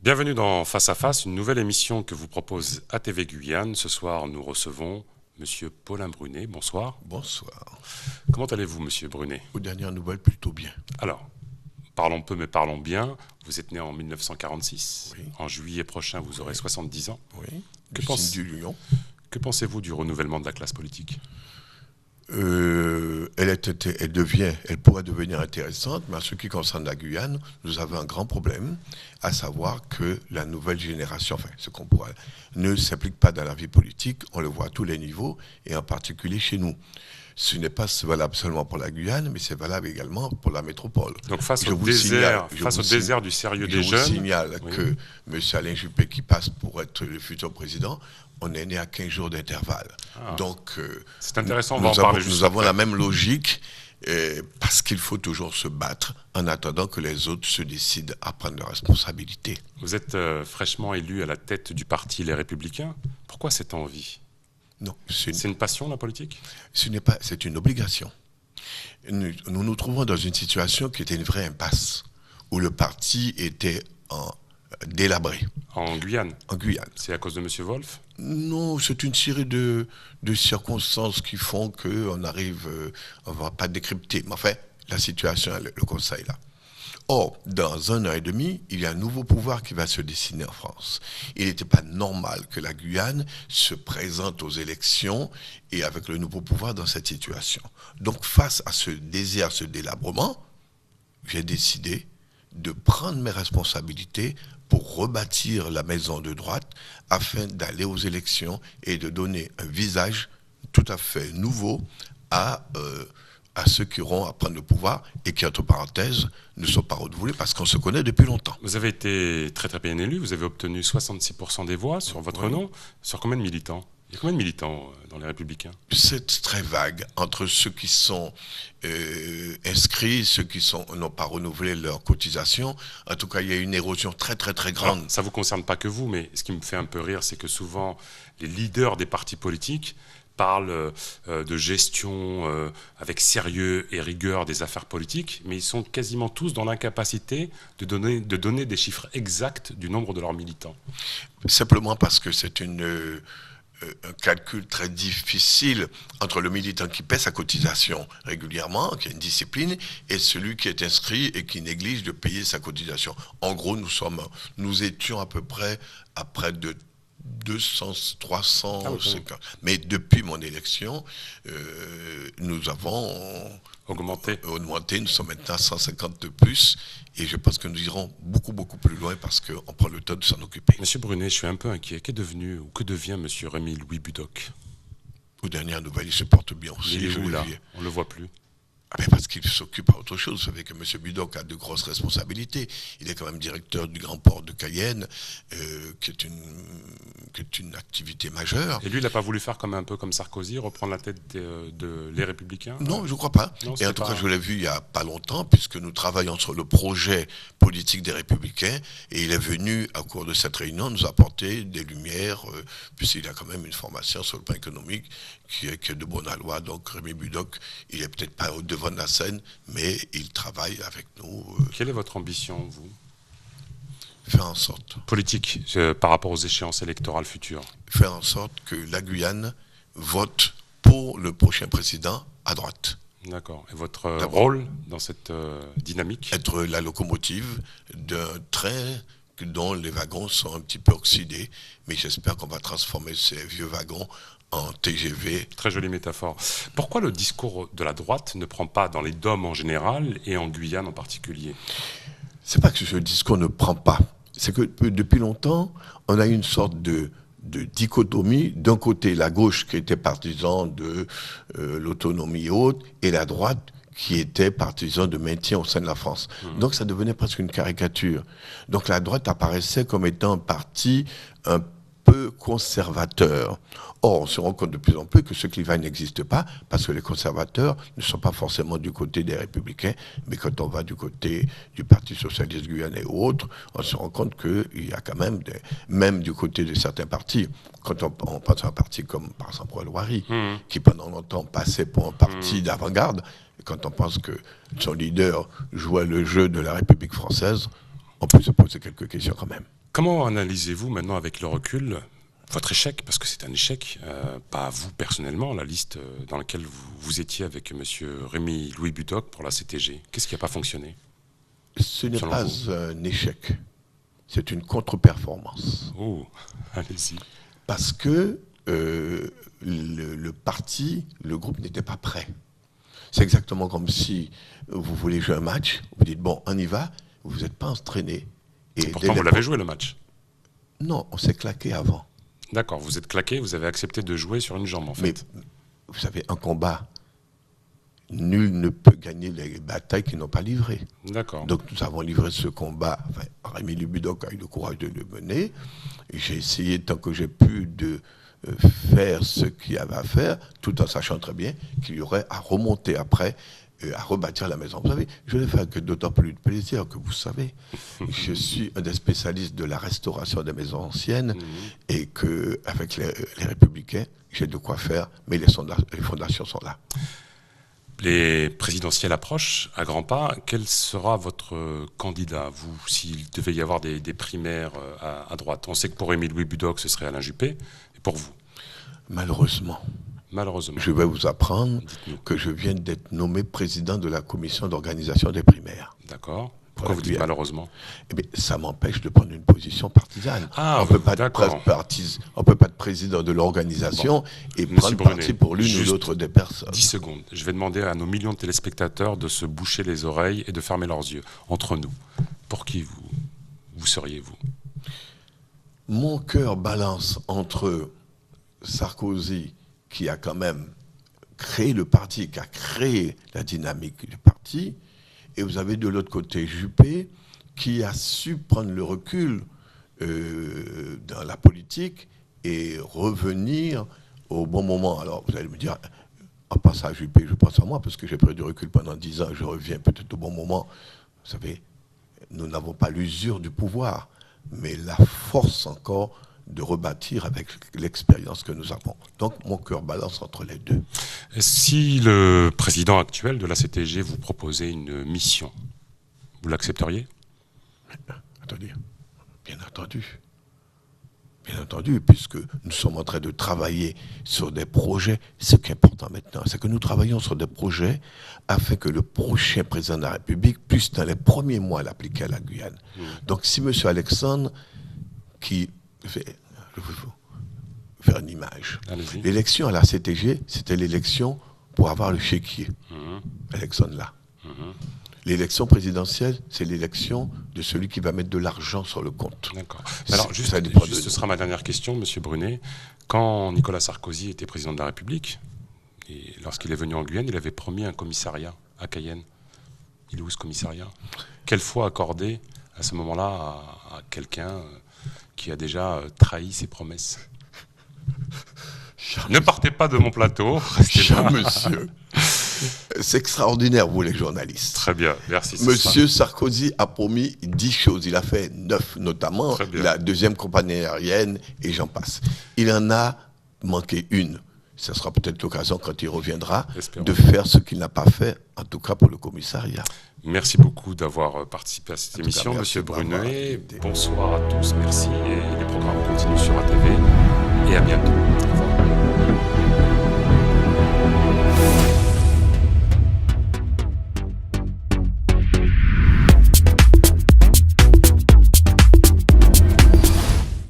Bienvenue dans Face à Face, une nouvelle émission que vous propose ATV Guyane. Ce soir, nous recevons Monsieur Paulin Brunet. Bonsoir. Bonsoir. Comment allez-vous, Monsieur Brunet? Aux dernières nouvelles, plutôt bien. Alors, parlons peu mais parlons bien. Vous êtes né en 1946. Oui. En juillet prochain, vous aurez 70 ans. Oui. Que pensez-vous du renouvellement de la classe politique? Elle pourrait devenir intéressante, mais en ce qui concerne la Guyane, nous avons un grand problème, à savoir que la nouvelle génération, ne s'implique pas dans la vie politique, on le voit à tous les niveaux, et en particulier chez nous. Ce n'est pas valable seulement pour la Guyane, mais c'est valable également pour la métropole. Donc face au désert du sérieux des jeunes... Je vous signale que M. Alain Juppé, qui passe pour être le futur président, on est né à 15 jours d'intervalle. Donc, c'est intéressant, on va en parler juste nous avons la même logique, parce qu'il faut toujours se battre en attendant que les autres se décident à prendre leurs responsabilités. Vous êtes fraîchement élu à la tête du parti Les Républicains. Pourquoi cette envie ? Non, c'est une passion, la politique ? C'est une obligation. Nous nous trouvons dans une situation qui était une vraie impasse, où le parti était délabré. En Guyane ? En Guyane. C'est à cause de M. Wolf ? Non, c'est une série de circonstances qui font qu'on arrive, on ne va pas décrypter. Mais enfin, la situation, le conseil là. Or, dans 1 an et demi, il y a un nouveau pouvoir qui va se dessiner en France. Il n'était pas normal que la Guyane se présente aux élections et avec le nouveau pouvoir dans cette situation. Donc, face à ce désert, ce délabrement, j'ai décidé de prendre mes responsabilités pour rebâtir la maison de droite afin d'aller aux élections et de donner un visage tout à fait nouveau à ceux qui auront à prendre le pouvoir et qui, entre parenthèses, ne sont pas renouvelés parce qu'on se connaît depuis longtemps. Vous avez été très très bien élu, vous avez obtenu 66% des voix sur votre nom. Sur combien de militants ? Il y a combien de militants dans les Républicains ? C'est très vague entre ceux qui sont inscrits, ceux qui n'ont pas renouvelé leur cotisation. En tout cas, il y a une érosion très très très grande. Alors, ça ne vous concerne pas que vous, mais ce qui me fait un peu rire, c'est que souvent, les leaders des partis politiques parlent de gestion avec sérieux et rigueur des affaires politiques, mais ils sont quasiment tous dans l'incapacité de donner des chiffres exacts du nombre de leurs militants. Simplement parce que c'est un calcul très difficile entre le militant qui paie sa cotisation régulièrement, qui a une discipline, et celui qui est inscrit et qui néglige de payer sa cotisation. En gros, nous étions à peu près à près de 200, 300, mais depuis mon élection, nous avons augmenté. Nous sommes maintenant à 150 de plus, et je pense que nous irons beaucoup, beaucoup plus loin parce qu'on prend le temps de s'en occuper. Monsieur Brunet, je suis un peu inquiet. Qu'est devenu, ou que devient monsieur Rémy Louis Budoc ? Aux dernières nouvelles, il se porte bien aussi. Il est où là ? On ne le voit plus. Parce qu'il s'occupe à autre chose. Vous savez que M. Budoc a de grosses responsabilités. Il est quand même directeur du Grand Port de Cayenne, qui est une activité majeure. Et lui, il n'a pas voulu faire un peu comme Sarkozy, reprendre la tête de Les Républicains ? Non, je ne crois pas. Non, et en tout cas, je l'ai vu il n'y a pas longtemps, puisque nous travaillons sur le projet politique des Républicains, et il est venu, à cours de cette réunion, nous apporter des lumières, puisqu'il a quand même une formation sur le plan économique qui est de bonne loi. Donc Rémy Budoc, il n'est peut-être pas au devant de la scène, mais il travaille avec nous. Quelle est votre ambition, vous ? Faire en sorte... Politique, par rapport aux échéances électorales futures. Faire en sorte que la Guyane vote pour le prochain président à droite. D'accord. Et votre rôle dans cette dynamique ? Être la locomotive d'un train dont les wagons sont un petit peu oxydés, mais j'espère qu'on va transformer ces vieux wagons en TGV. Très jolie métaphore. Pourquoi le discours de la droite ne prend pas dans les DOM en général et en Guyane en particulier ? C'est pas que ce discours ne prend pas. C'est que depuis longtemps, on a une sorte de dichotomie. D'un côté, la gauche qui était partisan de l'autonomie et autres, et la droite qui était partisan de maintien au sein de la France. Donc ça devenait presque une caricature. Donc la droite apparaissait comme étant un parti un peu conservateur. Or, on se rend compte de plus en plus que ce clivage n'existe pas, parce que les conservateurs ne sont pas forcément du côté des Républicains, mais quand on va du côté du Parti socialiste guyanais ou autres, on se rend compte qu'il y a quand même du côté de certains partis, quand on pense à un parti comme par exemple Paul Ouari, qui pendant longtemps passait pour un parti d'avant-garde, et quand on pense que son leader jouait le jeu de la République française, on peut se poser quelques questions quand même. Comment analysez-vous maintenant avec le recul votre échec, parce que c'est un échec, pas vous personnellement, la liste dans laquelle vous étiez avec M. Rémy Louis Butoc pour la CTG. Qu'est-ce qui n'a pas fonctionné? Ce n'est pas un échec, c'est une contre-performance. Oh, allez-y. Parce que le parti, le groupe n'était pas prêt. C'est exactement comme si vous voulez jouer un match, vous dites bon, on y va, vous n'êtes pas entraîné. Et pourtant, vous l'avez joué le match? Non, on s'est claqué avant. D'accord, vous êtes claqué, vous avez accepté de jouer sur une jambe en fait. Mais vous savez, un combat, nul ne peut gagner les batailles qu'ils n'ont pas livrées. D'accord. Donc nous avons livré ce combat. Enfin, Rémy Louis Butoc a eu le courage de le mener. J'ai essayé tant que j'ai pu de faire ce qu'il y avait à faire, tout en sachant très bien qu'il y aurait à remonter après, à rebâtir la maison. Vous savez, je l'ai fait avec d'autant plus de plaisir que vous savez, je suis un des spécialistes de la restauration des maisons anciennes et qu'avec les Républicains, j'ai de quoi faire, mais les fondations sont là. Les présidentielles approchent à grands pas. Quel sera votre candidat, vous, s'il devait y avoir des primaires à droite? On sait que pour Rémy Louis Butoc, ce serait Alain Juppé. Et pour vous? Malheureusement. Malheureusement. Je vais vous apprendre que je viens d'être nommé président de la commission d'organisation des primaires. D'accord. Pourquoi vous dites malheureusement? Eh bien, ça m'empêche de prendre une position partisane. Ah, on ne peut pas être président de l'organisation et prendre parti pour l'une ou l'autre des personnes. 10 secondes. Je vais demander à nos millions de téléspectateurs de se boucher les oreilles et de fermer leurs yeux. Entre nous, pour qui vous seriez-vous? Mon cœur balance entre Sarkozy, qui a quand même créé le parti, qui a créé la dynamique du parti, et vous avez de l'autre côté Juppé, qui a su prendre le recul dans la politique et revenir au bon moment. Alors vous allez me dire, en pensant à Juppé, je pense à moi, parce que j'ai pris du recul pendant 10 ans, je reviens peut-être au bon moment. Vous savez, nous n'avons pas l'usure du pouvoir, mais la force encore de rebâtir avec l'expérience que nous avons. Donc mon cœur balance entre les deux. Si le président actuel de la CTG vous proposait une mission, vous l'accepteriez? Attendez, bien entendu. Bien entendu, puisque nous sommes en train de travailler sur des projets. Ce qui est important maintenant, c'est que nous travaillons sur des projets afin que le prochain président de la République puisse, dans les premiers mois, l'appliquer à la Guyane. Donc si M. Alexandre, qui fait, je vais faire une image. L'élection à la CTG, c'était l'élection pour avoir le chéquier. Alexandre là. L'élection présidentielle, c'est l'élection de celui qui va mettre de l'argent sur le compte. D'accord. Alors, juste, ce sera ma dernière question, M. Brunet. Quand Nicolas Sarkozy était président de la République, et lorsqu'il est venu en Guyane, il avait promis un commissariat à Cayenne. Il est où ce commissariat? Quelle foi accorder à ce moment-là à quelqu'un qui a déjà trahi ses promesses? Ne partez pas de mon plateau. Cher monsieur. C'est extraordinaire, vous les journalistes. Très bien, merci. Monsieur Sarkozy a promis 10 choses. Il a fait 9, notamment la deuxième compagnie aérienne et j'en passe. Il en a manqué une. Ce sera peut-être l'occasion, quand il reviendra, de faire ce qu'il n'a pas fait, en tout cas pour le commissariat. Merci beaucoup d'avoir participé à cette émission, Monsieur Brunet. Bonsoir à tous, merci. Et les programmes continuent sur ATV. Et à bientôt. Au revoir.